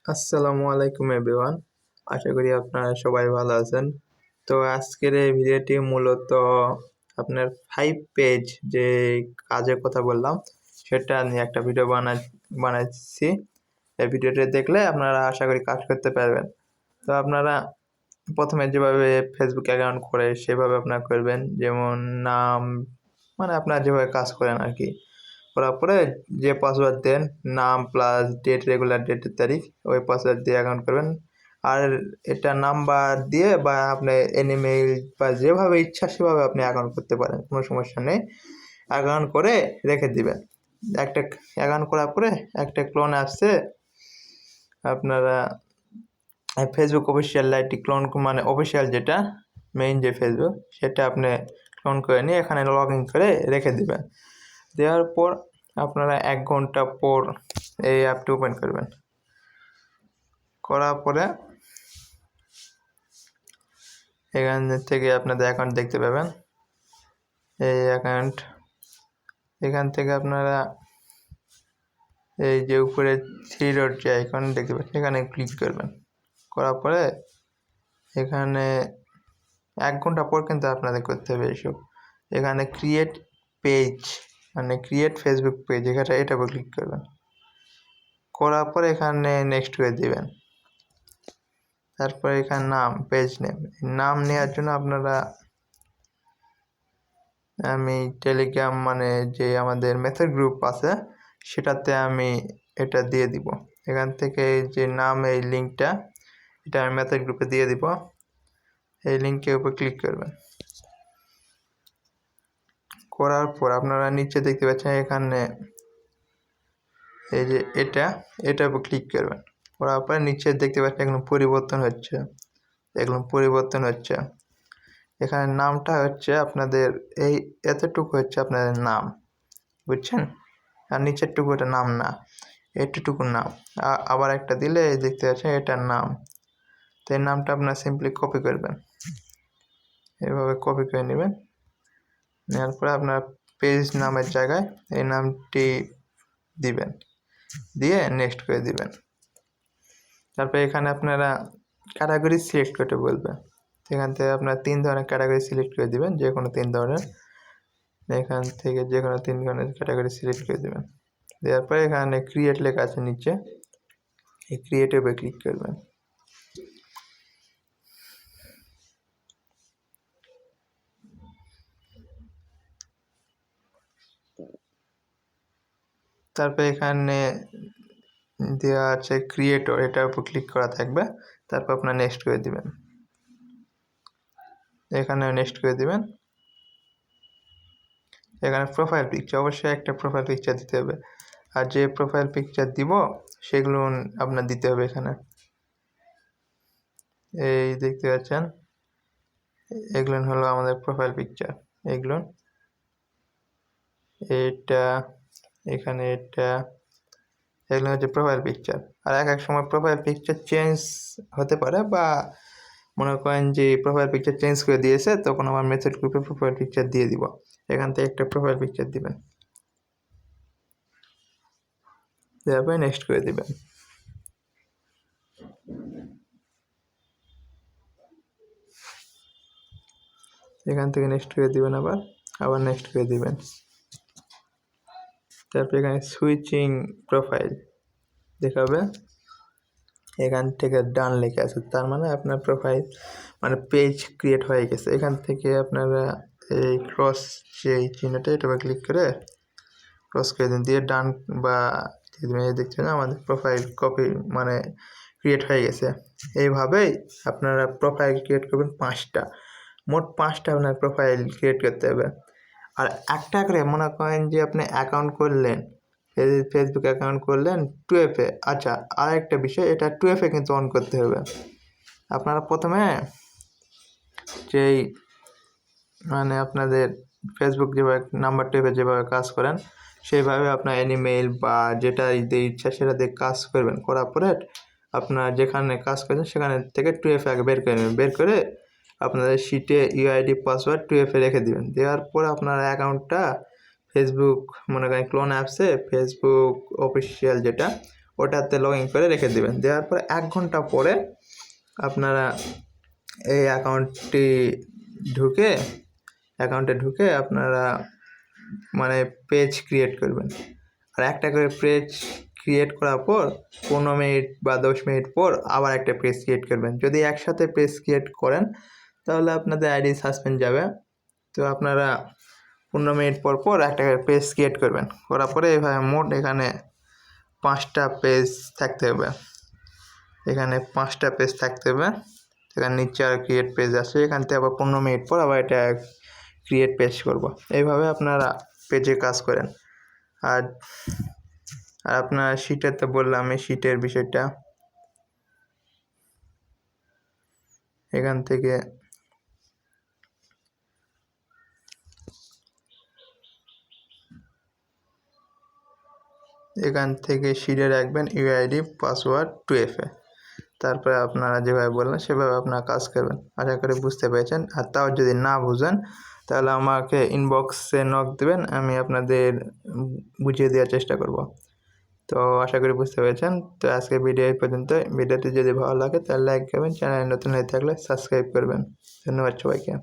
আসসালামু আলাইকুম এভরিওয়ান। আশা করি আপনারা সবাই ভালো আছেন। তো আজকের এই ভিডিওটি মূলত আপনার 5 পেজ যে কাজের কথা বললাম, সেটা নিয়ে একটা ভিডিও বানাচ্ছি। এই ভিডিওটি দেখলে আপনারা আশা করি কাজ করতে পারবেন। তো আপনারা প্রথমে যেভাবে ফেসবুক অ্যাকাউন্ট করে সেভাবে আপনারা করবেন। যেমন নাম, মানে আপনারা যেভাবে কাজ করেন আরকি। করার পরে যে পাসওয়ার্ড দেন, নাম প্লাস ডেট, রেগুলার ডেটের তারিখ, ওই পাসওয়ার্ড দিয়ে অ্যাকাউন্ট করবেন। আর এটা নাম্বার দিয়ে বা আপনি ইমেইল বা যেভাবে ইচ্ছা সেভাবে আপনি অ্যাকাউন্ট করতে পারেন, কোনো সমস্যা নেই। অ্যাকাউন্ট করে রেখে দিবেন। একটা অ্যাকাউন্ট করার পরে একটা ক্লোন অ্যাপসে আপনারা ফেসবুক অফিসিয়াল লাইটটি ক্লোন, মানে অফিসিয়াল যেটা মেইন যে ফেসবুক, সেটা আপনি ক্লোন করে নিয়ে এখানে লগ ইন করে রেখে দিবেন। দেওয়ার পর আপনারা 1 ঘন্টা পর এই অ্যাপটি ওপেন করবেন। করার পরে এখান থেকে আপনাদের অ্যাকাউন্ট দেখতে পাবেন। এই অ্যাকাউন্ট, এখান থেকে আপনারা এই যে উপরে 3 ডট যে আইকন দেখতে পাচ্ছেন, এখানে ক্লিক করবেন। করার পরে এখানে 1 ঘন্টা পর কিন্তু আপনাদের করতে হবে এইসব। এখানে ক্রিয়েট পেজ, মানে ক্রিয়েট ফেসবুক পেজ, এটার উপর ক্লিক করবেন। করার পরে এখানে নেক্সট করে দিবেন। তারপরে এখানে নাম, পেজ নাম নেওয়ার জন্য আপনারা, আমি টেলিগ্রাম মানে যে আমাদের মেথড গ্রুপ আছে সেটাতে আমি এটা দিয়ে দিব। এখান থেকে যে নাম, এই লিঙ্কটা, এটা আমি মেথড গ্রুপে দিয়ে দিব। এই লিঙ্কের উপর ক্লিক করবেন। করার পর আপনারা নিচে দেখতে পাচ্ছেন এখানে এই যে এটার উপর ক্লিক করবেন। করার পরে নিচে দেখতে পাচ্ছেন এগুলো পরিবর্তন হচ্ছে। এখানে নামটা হচ্ছে আপনাদের, এই এতটুকু হচ্ছে আপনাদের নাম, বুঝছেন? আর নিচেরটুকু এটা নাম না, এতটুকু নাম। আবার একটা দিলে দেখতে পাচ্ছেন এটার নাম। তো এই নামটা আপনার সিম্পলি কপি করবেন, এভাবে কপি করে নেবেন। নেওয়ার পরে আপনার পেজ নামের জায়গায় এই নামটি দিবেন, দিয়ে নেক্সট করে দিবেন। তারপরে এখানে আপনারা ক্যাটাগরি সিলেক্ট করতে বলবেন। এখান থেকে আপনার 3 ধরনের ক্যাটাগরি সিলেক্ট করে দিবেন, যে কোনো 3 ধরনের। এখান থেকে যে কোনো 3 ধরনের ক্যাটাগরি সিলেক্ট করে দেবেন। দেওয়ার পরে এখানে ক্রিয়েট লেখা আছে নিচে, এই ক্রিয়েটে উপরে ক্লিক করবেন। তারপরে এখানে দেওয়া আছে ক্রিয়েটর, এটার উপর ক্লিক করা থাকবে। তারপর আপনার নেক্সট করে দিবেন, এখানে নেক্সট করে দিবেন। এখানে প্রোফাইল পিকচার, অবশ্যই একটা প্রোফাইল পিকচার দিতে হবে। আর যে প্রোফাইল পিকচার দিব সেগুলো আপনার দিতে হবে এখানে। এই দেখতে পাচ্ছেন এগুলো হলো আমাদের প্রোফাইল পিকচার। এগুলো, এটা, এখানে এটা, এগুলো হচ্ছে প্রোফাইল পিকচার। আর এক সময় প্রোফাইল পিকচার চেঞ্জ হতে পারে, বা মনে করেন যে প্রোফাইল পিকচার চেঞ্জ করে দিয়েছে, তখন আমার মেথড গ্রুপে প্রোফাইল পিকচার দিয়ে দিব। এখান থেকে একটা প্রোফাইল পিকচার দিবেন, দেওয়ার পরে নেক্সট করে দিবেন। এখান থেকে নেক্সট করে দিবেন, আবার নেক্সট করে দিবেন। তারপরে এখানে সুইচিং প্রোফাইল দেখাবে, এখান থেকে ডান লেখা আছে, তার মানে আপনার প্রোফাইল মানে পেজ ক্রিয়েট হয়ে গেছে। এখান থেকে আপনারা এই ক্রস যে চিহ্নটা, এটা ক্লিক করে ক্রস করে দিন, দিয়ে ডান বা দেখছেন আমাদের প্রোফাইল কপি মানে ক্রিয়েট হয়ে গেছে। এইভাবেই আপনারা প্রোফাইল ক্রিয়েট করবেন 5টা, মোট 5টা আপনার প্রোফাইল ক্রিয়েট করতে হবে। আর একটা করে মনে করেন যে আপনি অ্যাকাউন্ট করলেন, ফেসবুক অ্যাকাউন্ট করলেন 2FA। আচ্ছা, আর একটা বিষয়, এটা 2FA কিন্তু অন করতে হবে। আপনারা প্রথমে যেই মানে আপনাদের ফেসবুক যেভাবে নাম্বার 2FA যেভাবে কাজ করেন, সেইভাবে আপনার ইমেইল বা যেটা দিতে ইচ্ছা সেটা দিয়ে কাজ করবেন। করার পরে আপনার যেখানে কাজ করছেন সেখানে থেকে 2FA আগে বের করে নেবেন। বের করে আপনাদের শিটে ইউআইডি পাসওয়ার্ড 2FA রেখে দিবেন। দেওয়ার পর আপনার অ্যাকাউন্টটা ফেসবুক মনে করেন ক্লোন অ্যাপসে ফেসবুক অফিসিয়াল যেটা, ওটাতে লগ ইন করে রেখে দেবেন। দেওয়ার পরে 1 ঘন্টা পরে আপনারা এই অ্যাকাউন্টে ঢুকে আপনারা মানে পেজ ক্রিয়েট করবেন। আর একটা করে পেজ ক্রিয়েট করার পর 15 মিনিট বা 10 মিনিট পর আবার একটা পেজ ক্রিয়েট করবেন। যদি একসাথে পেজ ক্রিয়েট করেন তাহলে আপনাদের আইডি সাসপেন্ড যাবে। তো আপনারা 15 মিনিট পর একটা করে পেজ ক্রিয়েট করবেন। করার পরে এভাবে মোট এখানে 5টা পেজ থাকতে হবে। এখানে 5টা পেজ থাকতে হবে। এখানে নিচে আর ক্রিয়েট পেজ আছে, এখান থেকে আবার 15 মিনিট পর আবার এটা ক্রিয়েট পেজ করব। এইভাবে আপনারা পেজে কাজ করেন। আর আপনার শিটের তো বললাম, এই শিটের বিষয়টা এখান থেকে শিটে রাখবেন ইউআইডি পাসওয়ার্ড 2FA। তারপরে আপনারা যেভাবে বললেন সেভাবে আপনারা কাজ করবেন। আশা করি বুঝতে পেরেছেন। আর তাও যদি না বুঝেন তাহলে আমাকে ইনবক্সে নক দেবেন, আমি আপনাদের বুঝিয়ে দেওয়ার চেষ্টা করব। তো আশা করি বুঝতে পেরেছেন। তো আজকে ভিডিও এই পর্যন্ত। ভিডিওটি যদি ভালো লাগে তাহলে লাইক করবেন, চ্যানেলে নতুন হয়ে থাকলে সাবস্ক্রাইব করবেন। ধন্যবাদ সবাইকে।